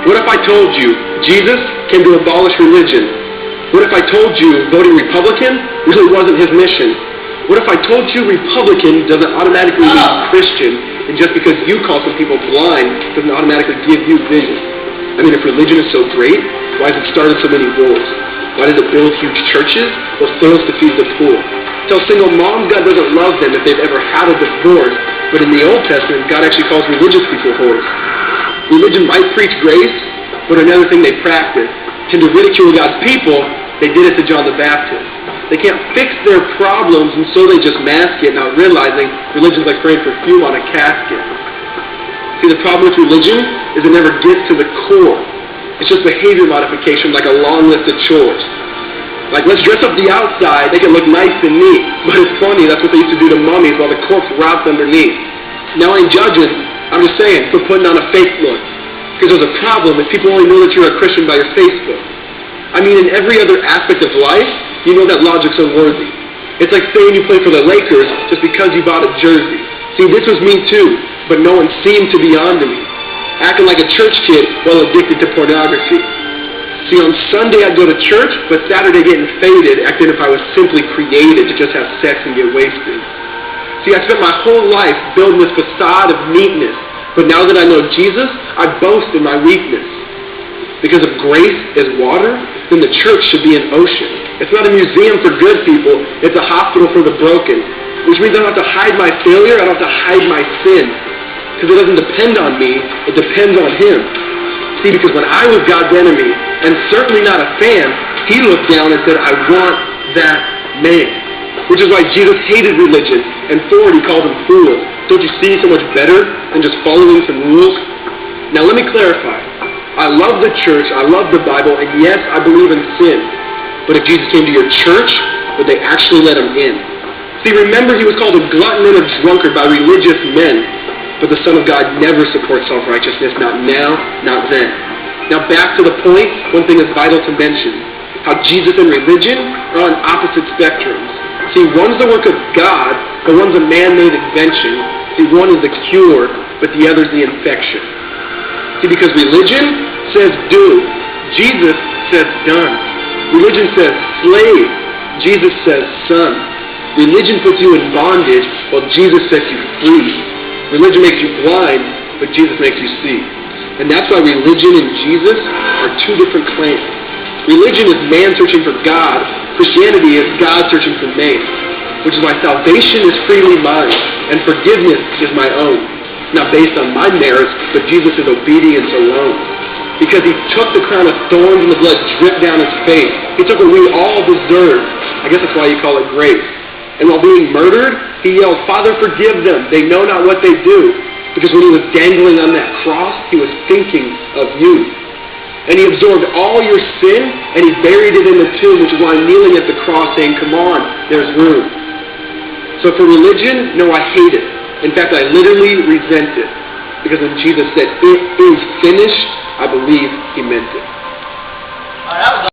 What if I told you Jesus came to abolish religion? What if I told you voting Republican really wasn't his mission? What if I told you Republican doesn't automatically mean Christian, and just because you call some people blind doesn't automatically give you vision? I mean, if religion is so great, why has it started so many wars? Why does it build huge churches but fails to feed the poor? Tell single moms God doesn't love them if they've ever had a divorce, but in the Old Testament, God actually calls religious people whores. Religion might preach grace, but another thing they practice. Tend to ridicule God's people, they did it to John the Baptist. They can't fix their problems, and so they just mask it, not realizing religion's like spraying perfume on a casket. See, the problem with religion is it never gets to the core. It's just behavior modification, like a long list of chores. Like, let's dress up the outside, make it look nice and neat. But it's funny, that's what they used to do to mummies while the corpse rots underneath. Now, I ain't judging, I'm just saying, for putting on a fake look. Because there's a problem if people only know that you're a Christian by your Facebook. I mean, in every other aspect of life, you know that logic's unworthy. It's like saying you play for the Lakers just because you bought a jersey. See, this was me too, but no one seemed to be onto me. Acting like a church kid while addicted to pornography. See, on Sunday I'd go to church, but Saturday getting faded, acting if I was simply created to just have sex and get wasted. See, I spent my whole life building this facade of neatness, but now that I know Jesus, I boast in my weakness. Because if grace is water, then the church should be an ocean. It's not a museum for good people, it's a hospital for the broken. Which means I don't have to hide my failure, I don't have to hide my sin. Because it doesn't depend on me, it depends on Him. See, because when I was God's enemy, and certainly not a fan, He looked down and said, I want that man. Which is why Jesus hated religion, and for it He called them fools. Don't you see so much better than just following some rules? Now let me clarify. I love the church, I love the Bible, and yes, I believe in sin. But if Jesus came to your church, would they actually let Him in? See, remember He was called a glutton and a drunkard by religious men. But the Son of God never supports self-righteousness, not now, not then. Now back to the point, one thing is vital to mention. How Jesus and religion are on opposite spectrums. See, one's the work of God, but one's a man-made invention. See, one is the cure, but the other's the infection. See, because religion says do, Jesus says done. Religion says slave, Jesus says son. Religion puts you in bondage, while Jesus sets you free. Religion makes you blind, but Jesus makes you see. And that's why religion and Jesus are two different claims. Religion is man searching for God. Christianity is God searching for man. Which is why salvation is freely mine, and forgiveness is my own. It's not based on my merits, but Jesus' obedience alone. Because He took the crown of thorns and the blood dripped down His face. He took what we all deserve. I guess that's why you call it grace. And while being murdered, He yelled, Father, forgive them. They know not what they do. Because when He was dangling on that cross, He was thinking of you. And He absorbed all your sin, and He buried it in the tomb, which is why I'm kneeling at the cross saying, come on, there's room. So for religion, no, I hate it. In fact, I literally resent it. Because when Jesus said, it is finished, I believe He meant it.